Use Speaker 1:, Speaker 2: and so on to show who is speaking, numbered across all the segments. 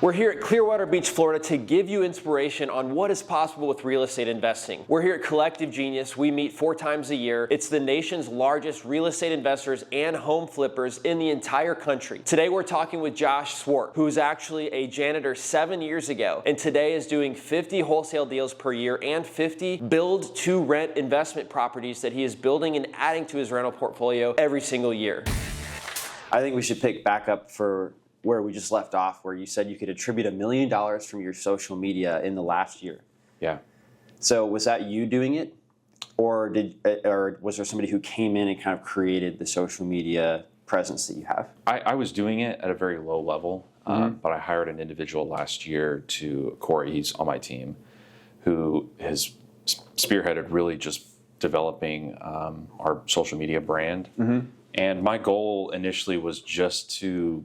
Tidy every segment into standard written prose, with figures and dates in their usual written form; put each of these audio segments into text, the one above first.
Speaker 1: We're here at Clearwater Beach, Florida to give you inspiration on what is possible with real estate investing. We're here at Collective Genius. We meet 4 times a year. It's the nation's largest real estate investors and home flippers in the entire country. Today we're talking with Josh Swart, who was actually a janitor 7 years ago, and today is doing 50 wholesale deals per year and 50 build to rent investment properties that he is building and adding to his rental portfolio every single year.
Speaker 2: I think we should pick back up for where we just left off, where you said you could attribute $1 million from your social media in the last year.
Speaker 3: Yeah.
Speaker 2: So was that you doing it, or was there somebody who came in and kind of created the social media presence that you have?
Speaker 3: I was doing it at a very low level, but I hired an individual last year Corey, he's on my team, who has spearheaded really just developing our social media brand. And my goal initially was just to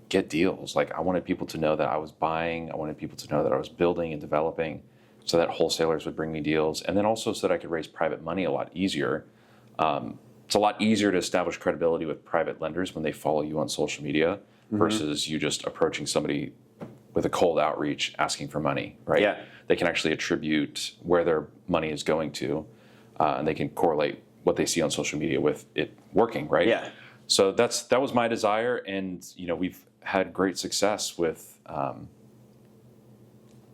Speaker 3: get deals. Like, I wanted people to know that I was buying. I wanted people to know that I was building and developing, so that wholesalers would bring me deals. And then also so that I could raise private money a lot easier. It's a lot easier to establish credibility with private lenders when they follow you on social media versus you just approaching somebody with a cold outreach asking for money, right?
Speaker 2: Yeah.
Speaker 3: They can actually attribute where their money is going to, and they can correlate what they see on social media with it working, right?
Speaker 2: Yeah.
Speaker 3: So that was my desire, and we've had great success with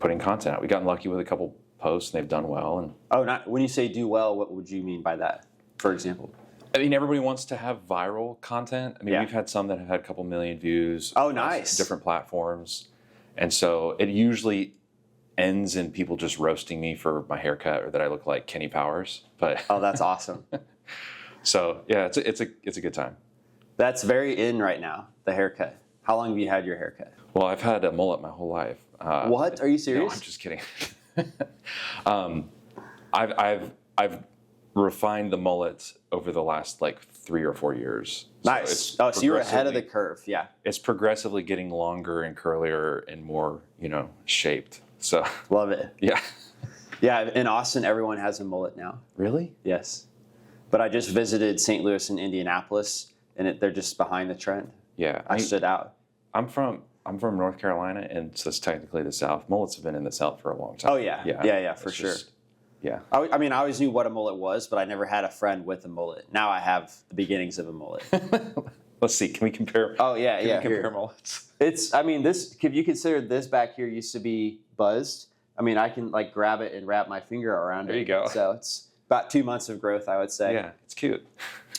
Speaker 3: putting content out. We've gotten lucky with a couple posts, and they've done well. And
Speaker 2: when you say do well, what would you mean by that, for example?
Speaker 3: I mean, everybody wants to have viral content. I mean,
Speaker 2: Yeah.
Speaker 3: we've had some that have had a couple million views.
Speaker 2: Oh,
Speaker 3: across
Speaker 2: nice.
Speaker 3: Different platforms. And so it usually ends in people just roasting me for my haircut or that I look like Kenny Powers. But
Speaker 2: Oh, that's awesome.
Speaker 3: so yeah, it's a good time.
Speaker 2: That's very in right now, the haircut. How long have you had your haircut?
Speaker 3: Well, I've had a mullet my whole life.
Speaker 2: What? Are you serious?
Speaker 3: No, I'm just kidding. I've refined the mullet over the last 3 or 4 years.
Speaker 2: Nice. So you're ahead of the curve. Yeah.
Speaker 3: It's progressively getting longer and curlier and more, shaped. So
Speaker 2: Love it.
Speaker 3: yeah.
Speaker 2: Yeah. In Austin, everyone has a mullet now.
Speaker 3: Really?
Speaker 2: Yes. But I just visited St. Louis and Indianapolis, and they're just behind the trend.
Speaker 3: Yeah.
Speaker 2: I stood out.
Speaker 3: I'm from North Carolina, and so it's technically the South. Mullets have been in the South for a long time.
Speaker 2: Oh yeah. Yeah, for sure.
Speaker 3: Yeah.
Speaker 2: I mean, I always knew what a mullet was, but I never had a friend with a mullet. Now I have the beginnings of a mullet.
Speaker 3: Let's see. Can we compare?
Speaker 2: Oh yeah,
Speaker 3: Can
Speaker 2: yeah.
Speaker 3: we compare mullets?
Speaker 2: This. If you consider this back here used to be buzzed. I mean, I can grab it and wrap my finger around it.
Speaker 3: There you go.
Speaker 2: So it's about 2 months of growth, I would say.
Speaker 3: Yeah, it's cute.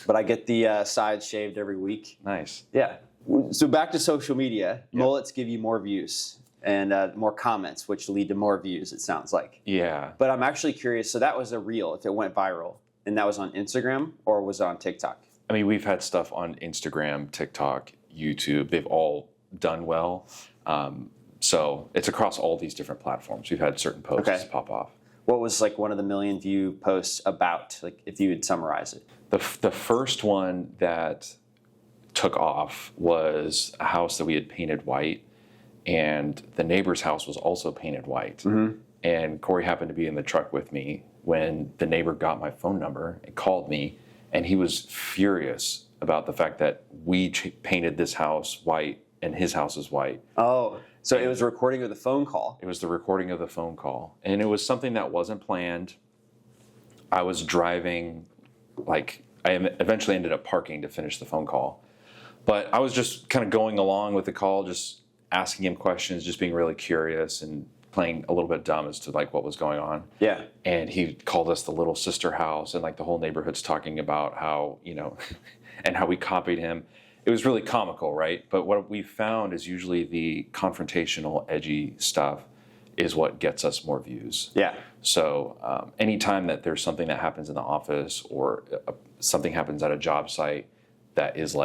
Speaker 2: But I get the sides shaved every week.
Speaker 3: Nice.
Speaker 2: Yeah. So back to social media. Yep. Mullets give you more views and more comments, which lead to more views, it sounds like.
Speaker 3: Yeah.
Speaker 2: But I'm actually curious. So that was a reel, if it went viral, and that was on Instagram, or was it on TikTok?
Speaker 3: I mean, we've had stuff on Instagram, TikTok, YouTube. They've all done well. So it's across all these different platforms. We've had certain posts pop off.
Speaker 2: What was one of the million view posts about, if you would summarize it?
Speaker 3: The first one that took off was a house that we had painted white, and the neighbor's house was also painted white. And Corey happened to be in the truck with me when the neighbor got my phone number and called me, and he was furious about the fact that we painted this house white and his house is white.
Speaker 2: Oh, so it was a recording of the phone call.
Speaker 3: It was the recording of the phone call, and it was something that wasn't planned. I was driving, I eventually ended up parking to finish the phone call. But I was just kind of going along with the call, just asking him questions, just being really curious and playing a little bit dumb as to what was going on.
Speaker 2: Yeah.
Speaker 3: And he called us the little sister house, and the whole neighborhood's talking about how, and how we copied him. It was really comical, right? But what we found is usually the confrontational, edgy stuff is what gets us more views.
Speaker 2: Yeah.
Speaker 3: So anytime that there's something that happens in the office or something happens at a job site that is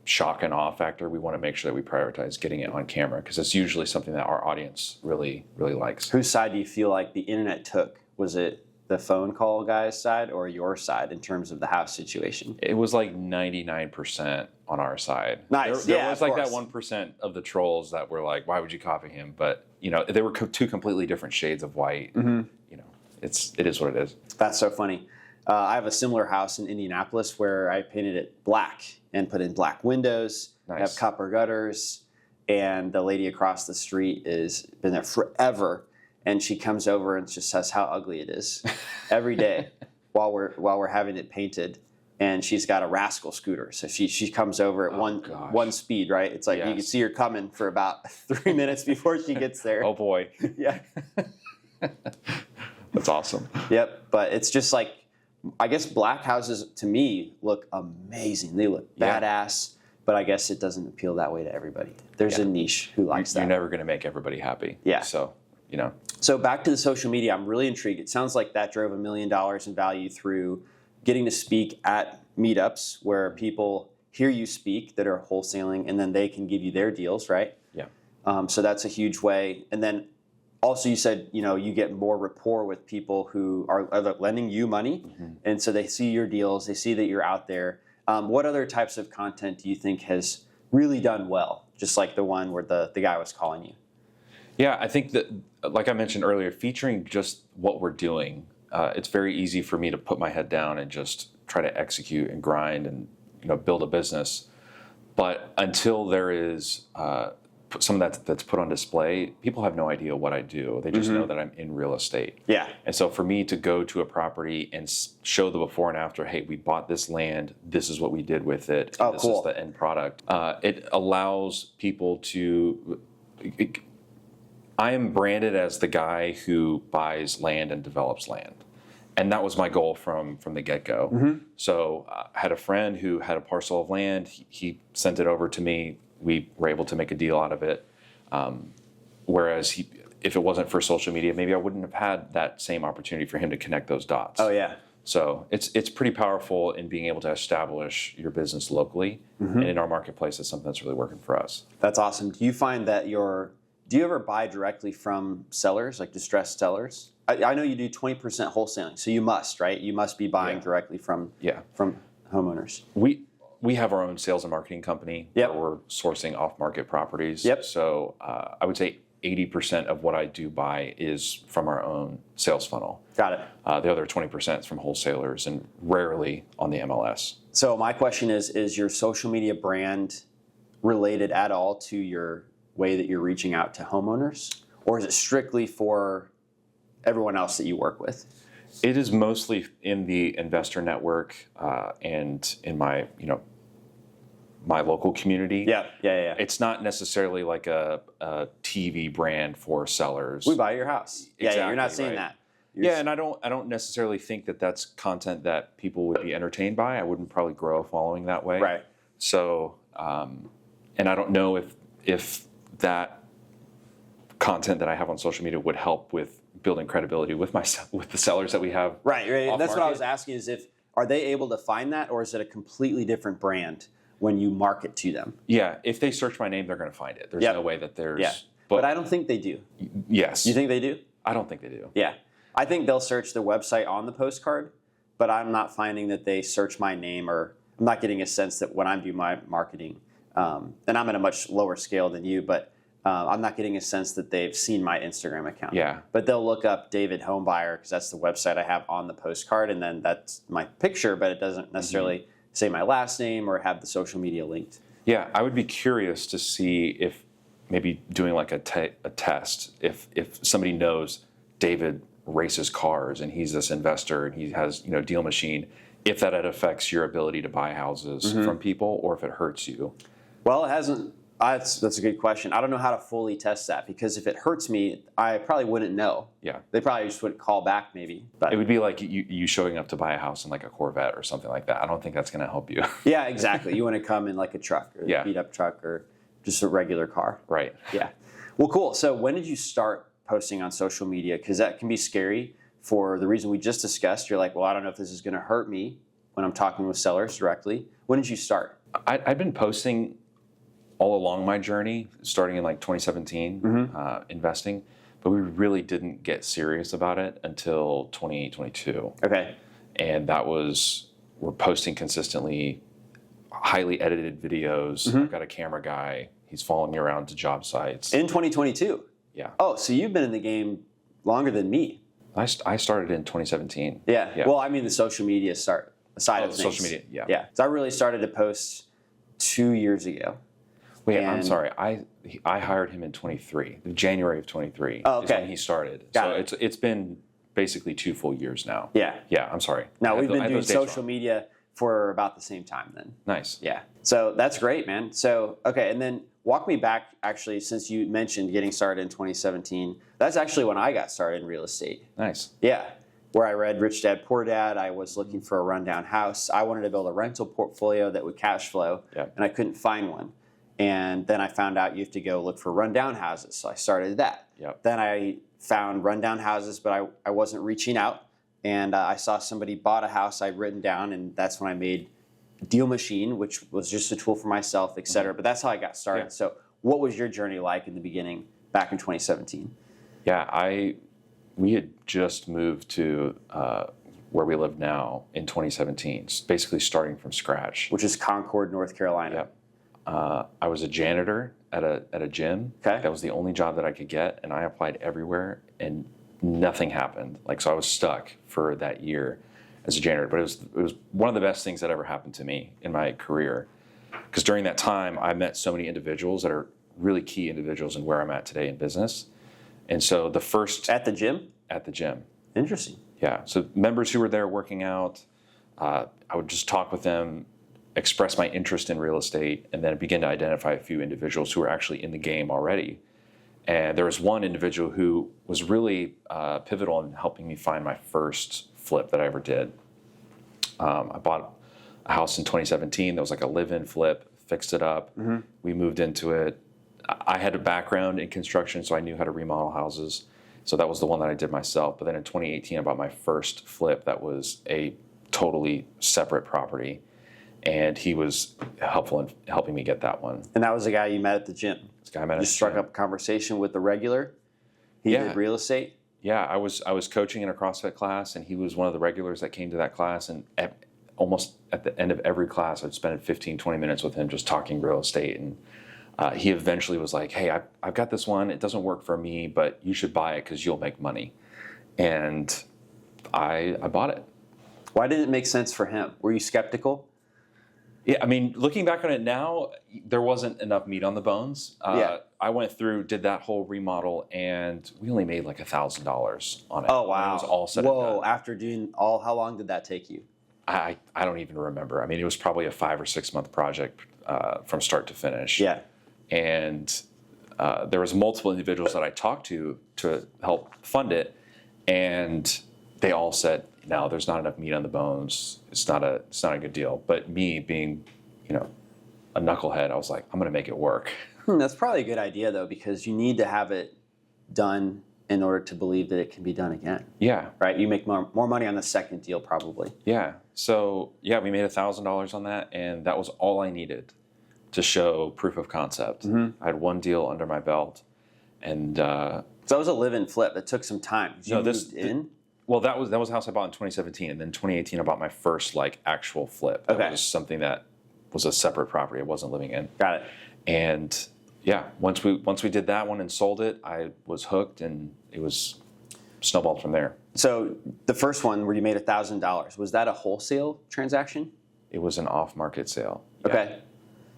Speaker 3: shock and awe factor, we want to make sure that we prioritize getting it on camera, because it's usually something that our audience really, really likes.
Speaker 2: Whose side do you feel like the internet took? Was it the phone call guy's side or your side in terms of the house situation?
Speaker 3: It was 99% on our side.
Speaker 2: Nice.
Speaker 3: There was that 1% of the trolls that were why would you copy him? But they were two completely different shades of white. It is what it is.
Speaker 2: That's so funny. I have a similar house in Indianapolis where I painted it black and put in black windows.
Speaker 3: Nice.
Speaker 2: I have copper gutters. and the lady across the street is been there forever, and she comes over and just says how ugly it is every day while we're having it painted. And she's got a Rascal scooter, so she comes over at one speed, right? It's like you can see her coming for about 3 minutes before she gets there.
Speaker 3: Oh boy.
Speaker 2: Yeah.
Speaker 3: That's awesome.
Speaker 2: Yep. But it's just like, I guess black houses to me look amazing. They look badass, but I guess it doesn't appeal that way to everybody. There's a niche who likes that.
Speaker 3: You're never going to make everybody happy.
Speaker 2: Yeah.
Speaker 3: So, you know.
Speaker 2: So back to the social media, I'm really intrigued. It sounds like that drove $1 million in value through getting to speak at meetups where people hear you speak that are wholesaling, and then they can give you their deals, right?
Speaker 3: Yeah.
Speaker 2: So that's a huge way. And then also you said, you get more rapport with people who are lending you money. And so they see your deals, they see that you're out there. What other types of content do you think has really done well? Just like the one where the guy was calling you.
Speaker 3: Yeah, I think that, like I mentioned earlier, featuring just what we're doing, it's very easy for me to put my head down and just try to execute and grind and build a business. But until there is some of that's put on display, people have no idea what I do. They just know that I'm in real estate.
Speaker 2: Yeah.
Speaker 3: And so for me to go to a property and show the before and after, hey, we bought this land, this is what we did with it,
Speaker 2: oh,
Speaker 3: this
Speaker 2: cool.
Speaker 3: is the end product. It allows people to... I am branded as the guy who buys land and develops land. And that was my goal from the get-go. So I had a friend who had a parcel of land. He sent it over to me. We were able to make a deal out of it. Whereas if it wasn't for social media, maybe I wouldn't have had that same opportunity for him to connect those dots.
Speaker 2: Oh, yeah.
Speaker 3: So it's pretty powerful in being able to establish your business locally. And in our marketplace, it's something that's really working for us.
Speaker 2: That's awesome. Do you find that do you ever buy directly from sellers, like distressed sellers? I know you do 20% wholesaling, so you must, right? You must be buying directly from homeowners.
Speaker 3: We have our own sales and marketing company where we're sourcing off-market properties. So I would say 80% of what I do buy is from our own sales funnel.
Speaker 2: Got it.
Speaker 3: The other 20% is from wholesalers and rarely on the MLS.
Speaker 2: So my question is your social media brand related at all to your way that you're reaching out to homeowners? Or is it strictly for everyone else that you work with?
Speaker 3: It is mostly in the investor network and in my, my local community.
Speaker 2: Yeah.
Speaker 3: It's not necessarily like a TV brand for sellers.
Speaker 2: We buy your house.
Speaker 3: Exactly,
Speaker 2: you're not saying
Speaker 3: right.
Speaker 2: that.
Speaker 3: And I don't necessarily think that that's content that people would be entertained by. I wouldn't probably grow a following that way.
Speaker 2: Right.
Speaker 3: So, and I don't know if that content that I have on social media would help with building credibility with the sellers that we have.
Speaker 2: Right. That's what I was asking is are they able to find that, or is it a completely different brand when you market to them?
Speaker 3: Yeah. If they search my name, they're going to find it. There's no way that there's...
Speaker 2: Yeah. But I don't think they do.
Speaker 3: Yes.
Speaker 2: You think they do?
Speaker 3: I don't think they do.
Speaker 2: Yeah. I think they'll search the website on the postcard, but I'm not finding that they search my name, or I'm not getting a sense that when I do my marketing, and I'm at a much lower scale than you, but I'm not getting a sense that they've seen my Instagram account.
Speaker 3: Yeah.
Speaker 2: But they'll look up David Homebuyer because that's the website I have on the postcard, and then that's my picture, but it doesn't necessarily say my last name or have the social media linked.
Speaker 3: Yeah, I would be curious to see if maybe doing like a test, if somebody knows David races cars and he's this investor and he has DealMachine, if that affects your ability to buy houses from people or if it hurts you.
Speaker 2: Well, it hasn't. That's a good question. I don't know how to fully test that, because if it hurts me, I probably wouldn't know.
Speaker 3: Yeah.
Speaker 2: They probably just wouldn't call back maybe. But
Speaker 3: it would be like you showing up to buy a house in like a Corvette or something like that. I don't think that's going to help you.
Speaker 2: Yeah, exactly. You want to come in like a truck or a beat up truck or just a regular car.
Speaker 3: Right.
Speaker 2: Yeah. Well, cool. So when did you start posting on social media? Because that can be scary for the reason we just discussed. You're like, well, I don't know if this is going to hurt me when I'm talking with sellers directly. When did you start?
Speaker 3: I've been posting all along my journey, starting in like 2017, investing, but we really didn't get serious about it until 2022.
Speaker 2: Okay.
Speaker 3: And we're posting consistently, highly edited videos. I've got a camera guy. He's following me around to job sites.
Speaker 2: In 2022?
Speaker 3: Yeah.
Speaker 2: Oh, so you've been in the game longer than me.
Speaker 3: I started in 2017.
Speaker 2: Yeah. Well, I mean the social media side of things.
Speaker 3: Social media, yeah.
Speaker 2: Yeah. So I really started to post 2 years ago.
Speaker 3: Wait, I'm
Speaker 2: And-
Speaker 3: sorry. I hired him in 23, January of 23
Speaker 2: Oh,
Speaker 3: is
Speaker 2: okay.
Speaker 3: when he started.
Speaker 2: Got it.
Speaker 3: It's been basically 2 full years now.
Speaker 2: Yeah.
Speaker 3: Yeah, I'm sorry.
Speaker 2: Now,
Speaker 3: I
Speaker 2: we've
Speaker 3: had
Speaker 2: been
Speaker 3: those
Speaker 2: doing
Speaker 3: dates
Speaker 2: social
Speaker 3: wrong.
Speaker 2: media for about the same time then.
Speaker 3: Nice.
Speaker 2: Yeah. So that's great, man. So, okay. And then walk me back, actually, since you mentioned getting started in 2017. That's actually when I got started in real estate.
Speaker 3: Nice.
Speaker 2: Yeah. Where I read Rich Dad Poor Dad, I was looking for a rundown house. I wanted to build a rental portfolio that would cash flow,
Speaker 3: Yep.
Speaker 2: and I couldn't find one. And then I found out you have to go look for rundown houses. So I started that.
Speaker 3: Yep.
Speaker 2: Then I found rundown houses, but I wasn't reaching out. And I saw somebody bought a house I'd written down, and that's when I made DealMachine, which was just a tool for myself, et cetera. But that's how I got started.
Speaker 3: Yeah.
Speaker 2: So what was your journey like in the beginning back in 2017?
Speaker 3: Yeah, we had just moved to where we live now in 2017, basically starting from scratch.
Speaker 2: Which is Concord, North Carolina.
Speaker 3: Yep. I was a janitor at a gym.
Speaker 2: Okay.
Speaker 3: That was the only job that I could get, and I applied everywhere, and nothing happened. So I was stuck for that year as a janitor. But it was one of the best things that ever happened to me in my career, because during that time I met so many individuals that are really key individuals in where I'm at today in business. And so the first
Speaker 2: At the gym?
Speaker 3: at the gym.
Speaker 2: Interesting.
Speaker 3: Yeah. So members who were there working out, I would just talk with them, express my interest in real estate, and then begin to identify a few individuals who were actually in the game already. And there was one individual who was really pivotal in helping me find my first flip that I ever did. I bought a house in 2017 that was like a live-in flip, fixed it up. Mm-hmm. We moved into it. I had a background in construction, so I knew how to remodel houses. So that was the one that I did myself. But then in 2018, I bought my first flip that was a totally separate property. And he was helpful in helping me get that one.
Speaker 2: And that was the guy you met at the gym?
Speaker 3: This guy I met at
Speaker 2: You
Speaker 3: the
Speaker 2: struck
Speaker 3: gym.
Speaker 2: up a conversation with the regular? He
Speaker 3: Yeah.
Speaker 2: did real estate?
Speaker 3: Yeah, I was coaching in a CrossFit class, and he was one of the regulars that came to that class. And almost at the end of every class, I'd spend 15, 20 minutes with him just talking real estate. And he eventually was like, hey, I've got this one. It doesn't work for me, but you should buy it because you'll make money. And I bought it.
Speaker 2: Why didn't it make sense for him? Were you skeptical?
Speaker 3: Yeah, I mean, looking back on it now, there wasn't enough meat on the bones.
Speaker 2: Yeah.
Speaker 3: I went through, did that whole remodel, and we only made like $1,000 on it.
Speaker 2: Oh,
Speaker 3: When
Speaker 2: wow.
Speaker 3: it was all said
Speaker 2: Whoa,
Speaker 3: and done.
Speaker 2: after doing all, how long did that take you?
Speaker 3: I don't even remember. I mean, it was probably a 5 or 6 month project from start to finish.
Speaker 2: Yeah.
Speaker 3: And there was multiple individuals that I talked to help fund it, and they all said, no, there's not enough meat on the bones. It's not a good deal. But me being, a knucklehead, I was like, I'm going to make it work.
Speaker 2: That's probably a good idea, though, because you need to have it done in order to believe that it can be done again,
Speaker 3: Yeah.
Speaker 2: right? You make more money on the second deal, probably.
Speaker 3: Yeah. So, yeah, we made $1,000 on that, and that was all I needed to show proof of concept.
Speaker 2: Mm-hmm.
Speaker 3: I had one deal under my belt, and
Speaker 2: So that was a live-in flip. It took some time. You moved in?
Speaker 3: well, that was a house I bought in 2017, and then 2018 I bought my first actual flip. That
Speaker 2: Okay.
Speaker 3: was something that was a separate property I wasn't living in.
Speaker 2: Got it.
Speaker 3: And yeah, once we did that one and sold it, I was hooked, and it was snowballed from there.
Speaker 2: So the first one where you made $1,000, was that a wholesale transaction?
Speaker 3: It was an off-market sale. Yeah.
Speaker 2: Okay.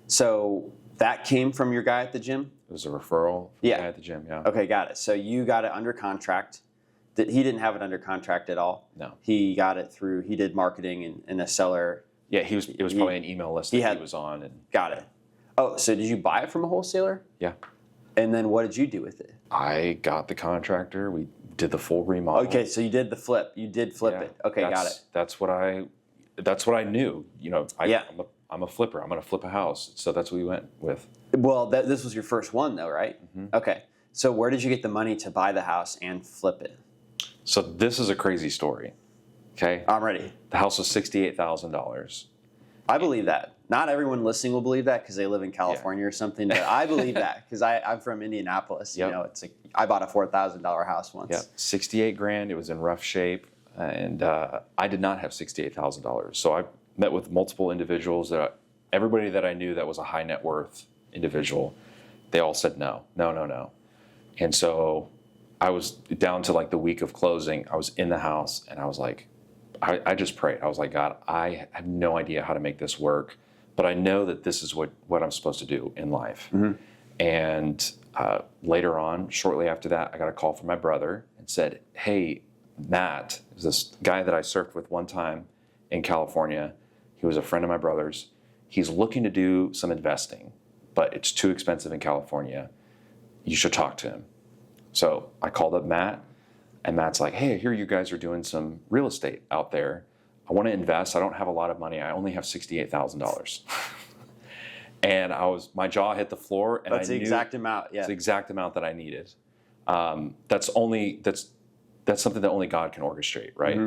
Speaker 2: So that came from your guy at the gym?
Speaker 3: It was a referral from the
Speaker 2: Yeah.
Speaker 3: guy at the gym. Yeah.
Speaker 2: Okay, got it. So you got it under contract. He didn't have it under contract at all?
Speaker 3: No.
Speaker 2: He got it through, he did marketing and a seller.
Speaker 3: Yeah, it was probably an email list that he was on, and
Speaker 2: Got it. Oh, so did you buy it from a wholesaler?
Speaker 3: yeah.
Speaker 2: And then what did you do with it?
Speaker 3: I got the contractor. We did the full remodel.
Speaker 2: Okay, so you did the flip. You did flip
Speaker 3: Yeah.
Speaker 2: it. Okay, got it.
Speaker 3: That's what I knew.
Speaker 2: Yeah.
Speaker 3: I'm a flipper. I'm going to flip a house. So that's what we went with.
Speaker 2: Well, this was your first one, though, right?
Speaker 3: Mm-hmm.
Speaker 2: Okay. So where did you get the money to buy the house and flip it?
Speaker 3: So this is a crazy story. Okay.
Speaker 2: I'm ready.
Speaker 3: The house was $68,000.
Speaker 2: I believe that. Not everyone listening will believe that because they live in California or something, but I believe that because I'm from Indianapolis.
Speaker 3: Yep.
Speaker 2: It's like I bought a $4,000 house once.
Speaker 3: Yeah. 68 grand. It was in rough shape. And I did not have $68,000. So I met with multiple individuals everybody that I knew that was a high net worth individual, they all said no. And so I was down to the week of closing. I was in the house and I was like, I just prayed. I was like, God, I have no idea how to make this work, but I know that this is what I'm supposed to do in life. And later on, shortly after that, I got a call from my brother and said, hey, Matt, this guy that I surfed with one time in California, he was a friend of my brother's. He's looking to do some investing, but it's too expensive in California. You should talk to him. So I called up Matt, and Matt's like, hey, I hear you guys are doing some real estate out there. I want to invest. I don't have a lot of money. I only have $68,000. And my jaw hit the floor, and
Speaker 2: that's the exact amount. Yeah,
Speaker 3: it's the exact amount that I needed. That's something that only God can orchestrate, right?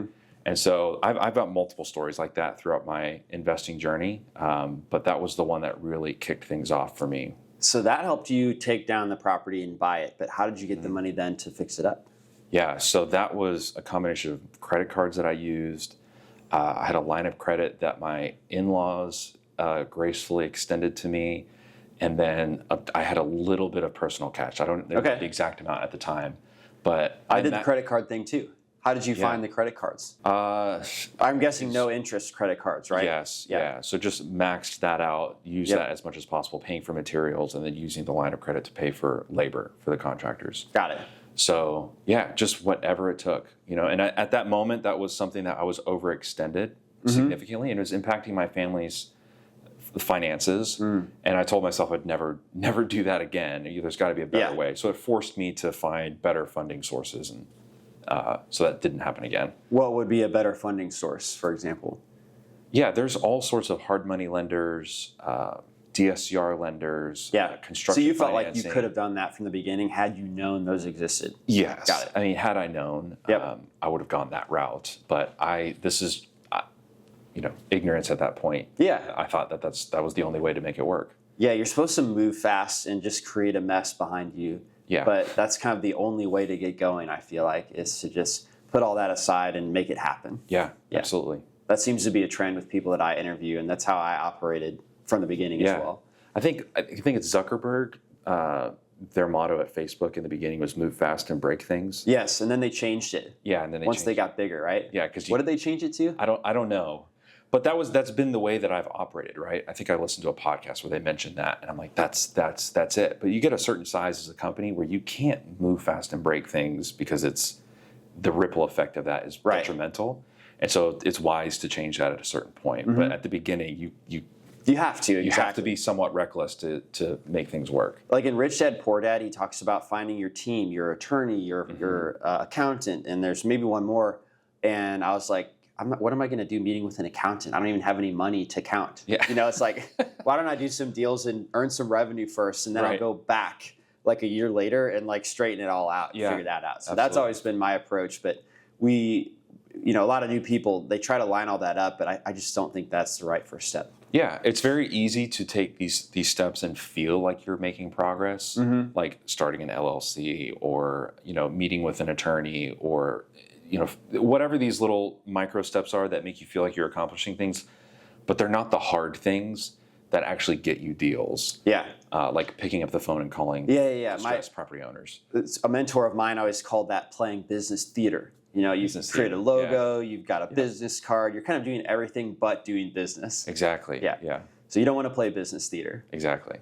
Speaker 3: And so I've got multiple stories like that throughout my investing journey, but that was the one that really kicked things off for me.
Speaker 2: So that helped you take down the property and buy it, but how did you get the money then to fix it up?
Speaker 3: Yeah, so that was a combination of credit cards that I used. I had a line of credit that my in-laws gracefully extended to me, and then I had a little bit of personal cash. I don't know the exact amount at the time, but
Speaker 2: I did the credit card thing too. How did you find the credit cards? I'm guessing no interest credit cards, right?
Speaker 3: Yes, yeah. So just maxed that out, use that as much as possible, paying for materials, and then using the line of credit to pay for labor for the contractors.
Speaker 2: Got it.
Speaker 3: So yeah, just whatever it took, and at that moment, that was something that I was overextended significantly, and it was impacting my family's finances. And I told myself I'd never do that again. There's got to be a better way. So it forced me to find better funding sources, and so that didn't happen again.
Speaker 2: What would be a better funding source, for example?
Speaker 3: Yeah, there's all sorts of hard money lenders, DSCR lenders, construction.
Speaker 2: So you felt
Speaker 3: financing.
Speaker 2: like you could have done that from the beginning had you known those existed?
Speaker 3: Yes.
Speaker 2: Got it.
Speaker 3: I mean, had I known, I would have gone that route. But this is, ignorance at that point.
Speaker 2: Yeah.
Speaker 3: I thought that was the only way to make it work.
Speaker 2: Yeah, you're supposed to move fast and just create a mess behind you.
Speaker 3: Yeah.
Speaker 2: But that's kind of the only way to get going, I feel like, is to just put all that aside and make it happen.
Speaker 3: Yeah, absolutely.
Speaker 2: That seems to be a trend with people that I interview, and that's how I operated from the beginning as well.
Speaker 3: I think it's Zuckerberg. Their motto at Facebook in the beginning was "Move fast and break things."
Speaker 2: Yes, and then they changed it.
Speaker 3: Yeah, and then
Speaker 2: once they got bigger, right?
Speaker 3: Yeah, because
Speaker 2: what did they change it to?
Speaker 3: I don't know, but that's been the way that I've operated, right? I think I listened to a podcast where they mentioned that, and I'm like, that's it. But you get a certain size as a company where you can't move fast and break things because it's the ripple effect of that is detrimental, and so it's wise to change that at a certain point. But at the beginning, you have to. You have to be somewhat reckless to make things work.
Speaker 2: Like in Rich Dad Poor Dad, he talks about finding your team, your attorney, your accountant, and there's maybe one more. And I was like, what am I going to do meeting with an accountant? I don't even have any money to count.
Speaker 3: Yeah.
Speaker 2: It's like, why don't I do some deals and earn some revenue first, and then I'll go back like a year later and like straighten it all out and figure that out. So that's always been my approach. But a lot of new people, they try to line all that up, but I just don't think that's the right first step.
Speaker 3: Yeah, it's very easy to take these steps and feel like you're making progress, like starting an LLC or meeting with an attorney or whatever these little micro steps are that make you feel like you're accomplishing things, but they're not the hard things that actually get you deals.
Speaker 2: Yeah,
Speaker 3: like picking up the phone and calling distressed property owners.
Speaker 2: A mentor of mine always called that playing business theater. You create a logo, you've got a business card, you're kind of doing everything but doing business.
Speaker 3: Exactly. Yeah.
Speaker 2: So you don't want to play business theater.
Speaker 3: Exactly.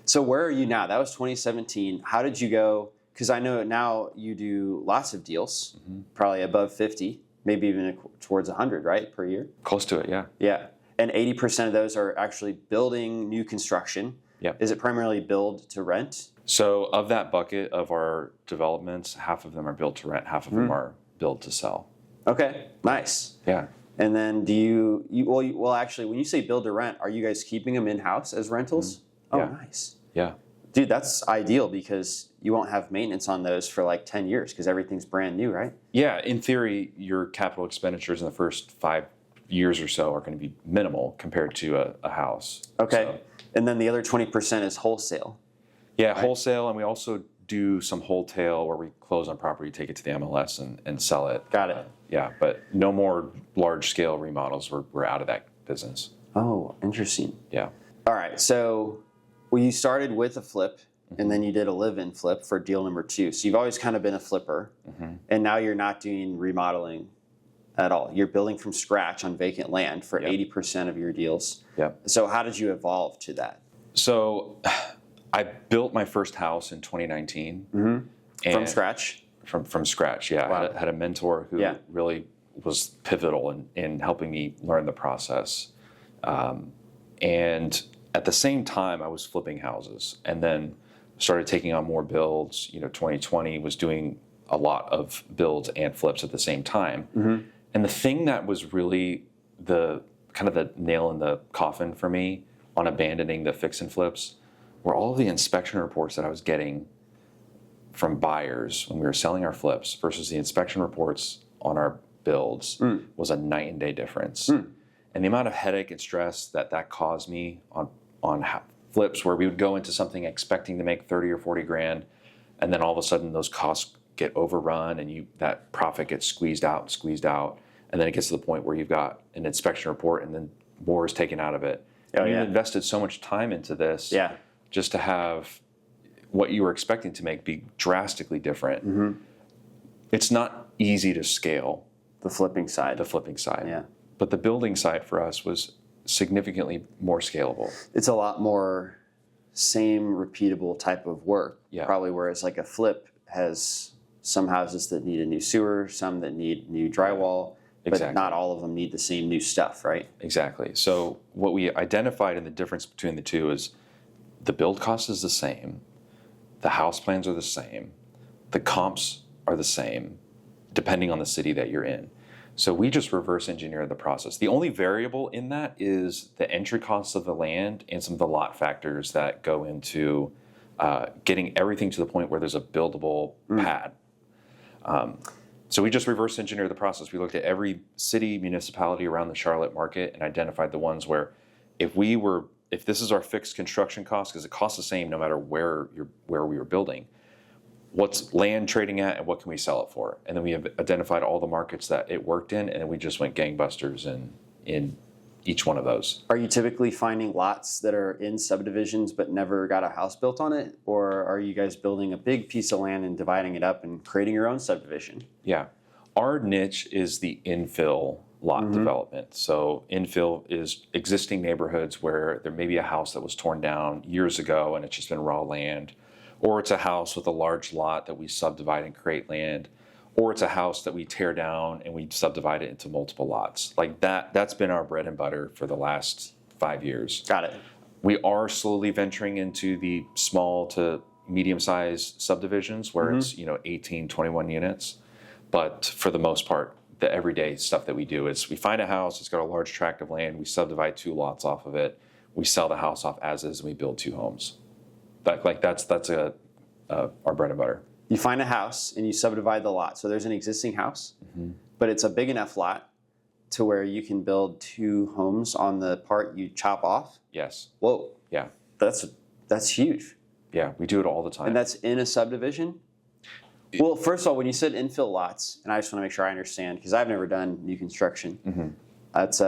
Speaker 2: So where are you now? That was 2017. How did you go? Because I know now you do lots of deals, probably above 50, maybe even towards 100, right, per year?
Speaker 3: Close to it, yeah.
Speaker 2: Yeah. And 80% of those are actually building new construction.
Speaker 3: Yep.
Speaker 2: Is it primarily build to rent?
Speaker 3: So of that bucket of our developments, half of them are build to rent, half of them are build to sell.
Speaker 2: Okay, nice.
Speaker 3: Yeah.
Speaker 2: And then well, actually, when you say build to rent, are you guys keeping them in-house as rentals? Oh, nice.
Speaker 3: Yeah.
Speaker 2: Dude, that's ideal because you won't have maintenance on those for like 10 years because everything's brand new, right?
Speaker 3: Yeah, in theory, your capital expenditures in the first 5 years or so are going to be minimal compared to a house.
Speaker 2: Okay.
Speaker 3: So,
Speaker 2: and then the other 20% is wholesale.
Speaker 3: Yeah, right? Wholesale, and we also do some wholesale where we close on property, take it to the MLS and sell it.
Speaker 2: Got it.
Speaker 3: Yeah, but no more large-scale remodels. We're out of that business.
Speaker 2: Oh, interesting.
Speaker 3: Yeah.
Speaker 2: All right, so you started with a flip, and then you did a live-in flip for deal number 2. So you've always kind of been a flipper, and now you're not doing remodeling at all. You're building from scratch on vacant land for
Speaker 3: Yep.
Speaker 2: 80% of your deals.
Speaker 3: Yep.
Speaker 2: So how did you evolve to that?
Speaker 3: So I built my first house in 2019.
Speaker 2: Mm-hmm. From scratch?
Speaker 3: From scratch, yeah.
Speaker 2: Wow.
Speaker 3: I had a mentor who really was pivotal in helping me learn the process. And at the same time, I was flipping houses and then started taking on more builds. 2020 was doing a lot of builds and flips at the same time. Mm-hmm. And the thing that was really the kind of the nail in the coffin for me on abandoning the fix and flips were all the inspection reports that I was getting from buyers when we were selling our flips versus the inspection reports on our builds was a night and day difference. And the amount of headache and stress that caused me on flips where we would go into something expecting to make 30 or 40 grand, and then all of a sudden those costs get overrun and that profit gets squeezed out, and then it gets to the point where you've got an inspection report and then more is taken out of it. And you invested so much time into this just to have what you were expecting to make be drastically different. Mm-hmm. It's not easy to scale.
Speaker 2: The flipping side.
Speaker 3: Yeah. But the building side for us was significantly more scalable.
Speaker 2: It's a lot more same repeatable type of work.
Speaker 3: Yeah.
Speaker 2: Probably, whereas like a flip has some houses that need a new sewer, some that need new drywall, but not all of them need the same new stuff, right?
Speaker 3: Exactly. So what we identified in the difference between the two is the build cost is the same, the house plans are the same, the comps are the same, depending on the city that you're in. So we just reverse engineer the process. The only variable in that is the entry costs of the land and some of the lot factors that go into getting everything to the point where there's a buildable pad. So we just reverse engineer the process. We looked at every city, municipality around the Charlotte market and identified the ones where if this is our fixed construction cost, because it costs the same no matter where we were building, what's land trading at and what can we sell it for? And then we have identified all the markets that it worked in, and we just went gangbusters in each one of those.
Speaker 2: Are you typically finding lots that are in subdivisions but never got a house built on it? Or are you guys building a big piece of land and dividing it up and creating your own subdivision?
Speaker 3: Yeah. Our niche is the infill lot development. So infill is existing neighborhoods where there may be a house that was torn down years ago and it's just been raw land. Or it's a house with a large lot that we subdivide and create land. Or it's a house that we tear down and we subdivide it into multiple lots. Like that's been our bread and butter for the last 5 years.
Speaker 2: Got it.
Speaker 3: We are slowly venturing into the small to medium-sized subdivisions where it's 18, 21 units. But for the most part, the everyday stuff that we do is we find a house, it's got a large tract of land, we subdivide 2 lots off of it, we sell the house off as is, and we build 2 homes. That's our bread and butter.
Speaker 2: You find a house and you subdivide the lot. So there's an existing house, but it's a big enough lot to where you can build 2 homes on the part you chop off.
Speaker 3: Yes.
Speaker 2: Whoa.
Speaker 3: Yeah.
Speaker 2: That's huge.
Speaker 3: Yeah, we do it all the time.
Speaker 2: And that's in a subdivision? Well, first of all, when you said infill lots, and I just want to make sure I understand, because I've never done new construction, that's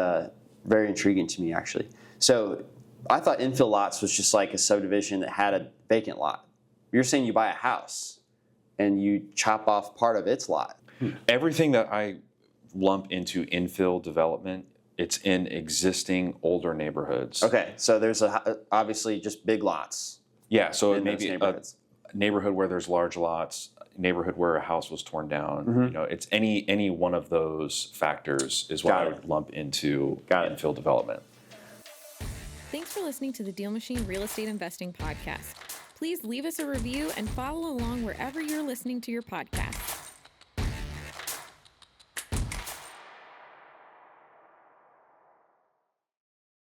Speaker 2: very intriguing to me, actually. So I thought infill lots was just like a subdivision that had a vacant lot. You're saying you buy a house and you chop off part of its lot.
Speaker 3: Everything that I lump into infill development, it's in existing older neighborhoods.
Speaker 2: Okay, so there's obviously just big lots.
Speaker 3: Yeah, so it may
Speaker 2: those
Speaker 3: be a
Speaker 2: neighborhoods.
Speaker 3: neighborhood where there's large lots, neighborhood where a house was torn down. It's any one of those factors is what I would lump into infill development.
Speaker 4: Thanks for listening to the DealMachine Real Estate Investing Podcast. Please leave us a review and follow along wherever you're listening to your podcast.